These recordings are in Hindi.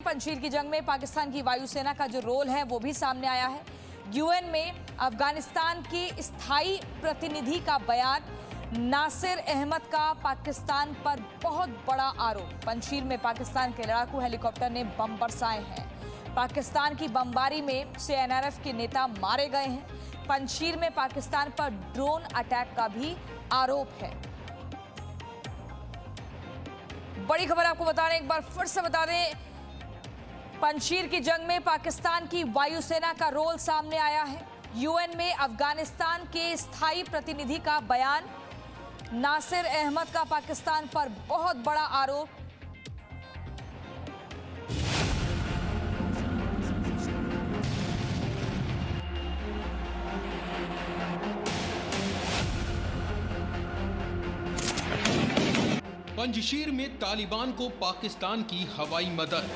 पंजशीर की जंग में पाकिस्तान की वायुसेना का जो रोल है वो भी सामने आया है। यूएन में अफगानिस्तान के स्थायी प्रतिनिधि का बयान, नासिर अहमद का पाकिस्तान पर बहुत बड़ा आरोप। पंजशीर में पाकिस्तान के लड़ाकू हेलीकॉप्टर ने बम बरसाए हैं। पाकिस्तान की बमबारी में एनआरएफ के नेता मारे गए हैं। पंजशीर में पाकिस्तान पर ड्रोन अटैक का भी आरोप है। बड़ी खबर आपको बता रहे हैं, एक बार फिर से बता दें, पंजशीर की जंग में पाकिस्तान की वायुसेना का रोल सामने आया है। यूएन में अफगानिस्तान के स्थायी प्रतिनिधि का बयान, नासिर अहमद का पाकिस्तान पर बहुत बड़ा आरोप। पंजशीर में तालिबान को पाकिस्तान की हवाई मदद।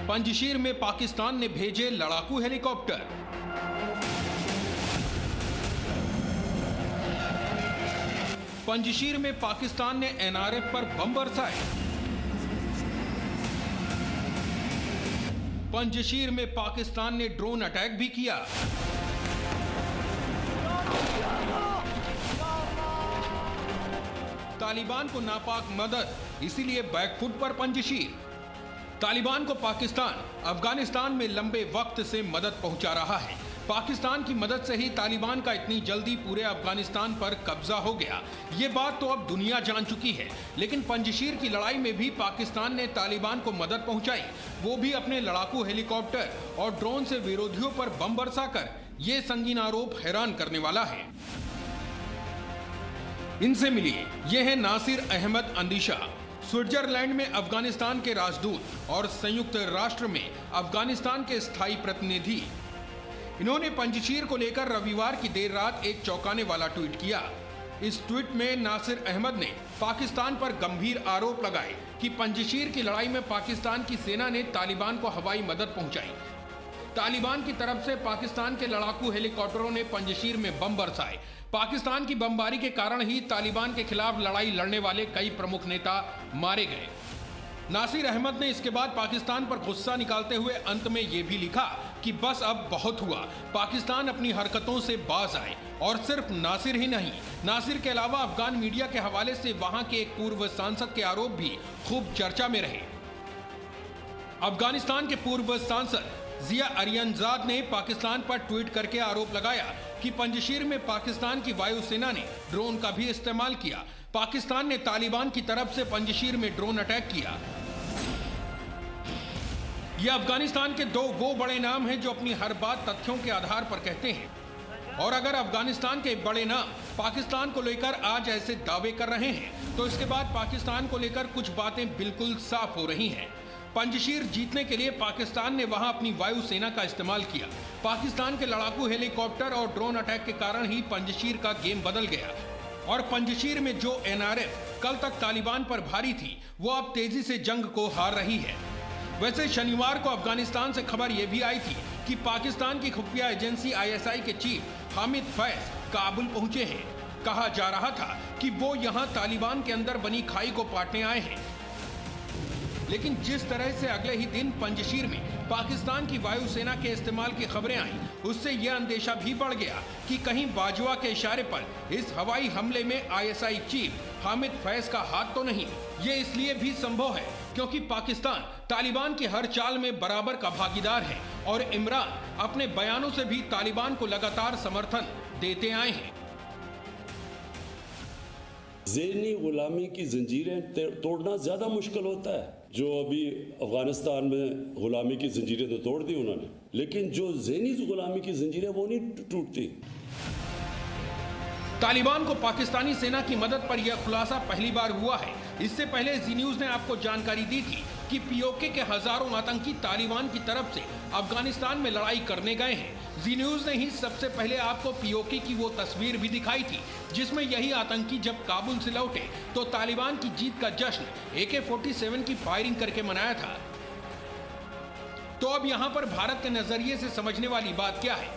पंजशीर में पाकिस्तान ने भेजे लड़ाकू हेलीकॉप्टर। पंजशीर में पाकिस्तान ने एनआरएफ पर बम बरसाए। पंजशीर में पाकिस्तान ने ड्रोन अटैक भी किया। तालिबान को नापाक मदद, इसीलिए बैकफुट पर पंजशीर। तालिबान को पाकिस्तान अफगानिस्तान में लंबे वक्त से मदद पहुंचा रहा है। पाकिस्तान की मदद से ही तालिबान का इतनी जल्दी पूरे अफगानिस्तान पर कब्जा हो गया, ये बात तो अब दुनिया जान चुकी है। लेकिन पंजशीर की लड़ाई में भी पाकिस्तान ने तालिबान को मदद पहुंचाई, वो भी अपने लड़ाकू हेलीकॉप्टर और ड्रोन से विरोधियों पर बम बरसाकर। ये संगीन आरोप हैरान करने वाला है। इनसे मिलिए, ये है नासिर अहमद अंदिशा, स्विट्जरलैंड में अफगानिस्तान के राजदूत और संयुक्त राष्ट्र में अफगानिस्तान के स्थायी प्रतिनिधि। इन्होंने पंजशीर को लेकर रविवार की देर रात एक चौंकाने वाला ट्वीट किया। इस ट्वीट में नासिर अहमद ने पाकिस्तान पर गंभीर आरोप लगाए कि पंजशीर की लड़ाई में पाकिस्तान की सेना ने तालिबान को हवाई मदद पहुंचाई। तालिबान की तरफ से पाकिस्तान के लड़ाकू हेलीकॉप्टरों ने पंजशीर में बम बरसाए। पाकिस्तान की बमबारी के कारण ही तालिबान के खिलाफ लड़ाई लड़ने वाले कई प्रमुख नेता मारे गए। नासिर अहमद ने इसके बाद पाकिस्तान पर गुस्सा निकालते हुए अंत में ये भी लिखा कि बस अब बहुत हुआ, पाकिस्तान अपनी हरकतों से बाज आए। और सिर्फ नासिर ही नहीं, नासिर के अलावा अफगान मीडिया के हवाले से वहां के एक पूर्व सांसद के आरोप भी खूब चर्चा में रहे। अफगानिस्तान के पूर्व सांसद जिया अरियनजाद ने पाकिस्तान पर ट्वीट करके आरोप लगाया कि पंजशीर में पाकिस्तान की वायुसेना ने ड्रोन का भी इस्तेमाल किया। पाकिस्तान ने तालिबान की तरफ से पंजशीर में ड्रोन अटैक किया। ये अफगानिस्तान के वो बड़े नाम हैं जो अपनी हर बात तथ्यों के आधार पर कहते हैं। और अगर अफगानिस्तान के बड़े नाम पाकिस्तान को लेकर आज ऐसे दावे कर रहे हैं, तो इसके बाद पाकिस्तान को लेकर कुछ बातें बिल्कुल साफ हो रही हैं। पंजशीर जीतने के लिए पाकिस्तान ने वहां अपनी वायुसेना का इस्तेमाल किया। पाकिस्तान के लड़ाकू हेलीकॉप्टर और ड्रोन अटैक के कारण ही पंजशीर का गेम बदल गया। और पंजशीर में जो एनआरएफ कल तक तालिबान पर भारी थी, वो अब तेजी से जंग को हार रही है। वैसे शनिवार को अफगानिस्तान से खबर यह भी आई थी कि पाकिस्तान की खुफिया एजेंसी आईएसआई के चीफ हामिद फैज काबुल पहुंचे हैं। कहा जा रहा था कि वो यहां तालिबान के अंदर बनी खाई को पाटने आए हैं। लेकिन जिस तरह से अगले ही दिन पंजशीर में पाकिस्तान की वायुसेना के इस्तेमाल की खबरें आईं, उससे यह अंदेशा भी बढ़ गया कि कहीं बाजवा के इशारे पर इस हवाई हमले में आईएसआई चीफ हामिद फैज का हाथ तो नहीं। ये इसलिए भी संभव है क्योंकि पाकिस्तान तालिबान की हर चाल में बराबर का भागीदार है और इमरान अपने बयानों से भी तालिबान को लगातार समर्थन देते आए हैं। ज़हनी गुलामी की जंजीरें तोड़ना ज़्यादा मुश्किल होता है। जो अभी अफगानिस्तान में गुलामी की जंजीरें तो तोड़ दी उन्होंने, लेकिन जो ज़हनी गुलामी की जंजीरें वो नहीं टूटती। तालिबान को पाकिस्तानी सेना की मदद पर यह खुलासा पहली बार हुआ है। इससे पहले जी न्यूज ने आपको जानकारी दी थी कि पीओके के हजारों आतंकी तालिबान की तरफ से अफगानिस्तान में लड़ाई करने गए हैं। जी न्यूज ने ही सबसे पहले आपको पीओके की वो तस्वीर भी दिखाई थी जिसमें यही आतंकी जब काबुल से लौटे तो तालिबान की जीत का जश्न AK-47 की फायरिंग करके मनाया था। तो अब यहाँ पर भारत के नजरिए से समझने वाली बात क्या है?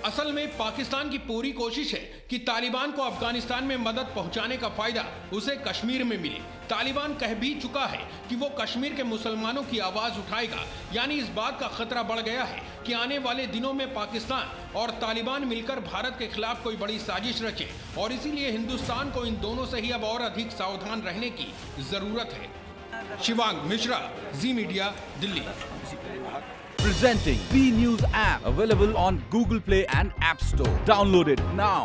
असल में पाकिस्तान की पूरी कोशिश है कि तालिबान को अफगानिस्तान में मदद पहुंचाने का फायदा उसे कश्मीर में मिले। तालिबान कह भी चुका है कि वो कश्मीर के मुसलमानों की आवाज उठाएगा, यानी इस बात का खतरा बढ़ गया है कि आने वाले दिनों में पाकिस्तान और तालिबान मिलकर भारत के खिलाफ कोई बड़ी साजिश रचे, और इसीलिए हिंदुस्तान को इन दोनों से ही अब और अधिक सावधान रहने की जरूरत है। Shivang Mishra, Zee Media, Delhi. Presenting B News app, available on Google Play and App Store. Download it now.